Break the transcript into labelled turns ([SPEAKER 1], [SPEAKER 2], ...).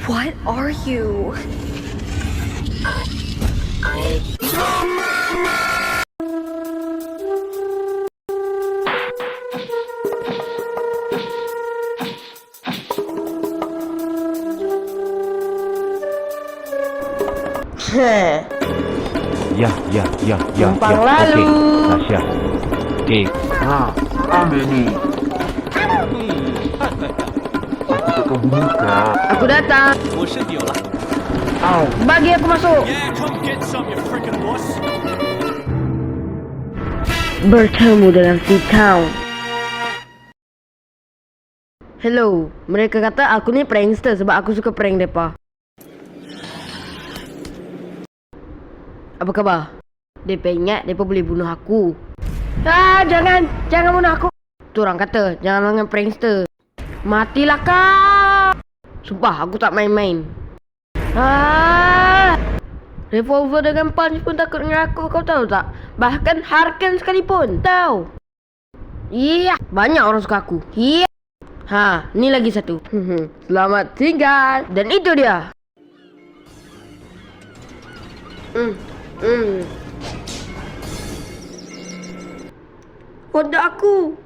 [SPEAKER 1] What are you?
[SPEAKER 2] Ya.
[SPEAKER 3] Numpang lalu.
[SPEAKER 2] Okey, Tasya. Okey.
[SPEAKER 4] Ambil ni. Aku takkan bunuh kau.
[SPEAKER 3] Aku datang.
[SPEAKER 5] 我是有了。
[SPEAKER 3] Bagi aku masuk.
[SPEAKER 5] Yeah, come get some, you freaking boss.
[SPEAKER 3] Bertemu dengan si Town. Hello. Mereka kata aku ni prankster sebab aku suka prank mereka. Apa khabar? Mereka ingat mereka boleh bunuh aku. Jangan bunuh aku. Tu orang kata jangan dengan prankster. Matilah kau. Sumpah aku tak main-main. Revolver dengan punch pun takut dengan aku, kau tahu tak? Bahkan Harken sekalipun tahu. Iya, banyak orang suka aku. Iya. Ni lagi satu. Selamat tinggal. Dan itu dia. Kodak aku.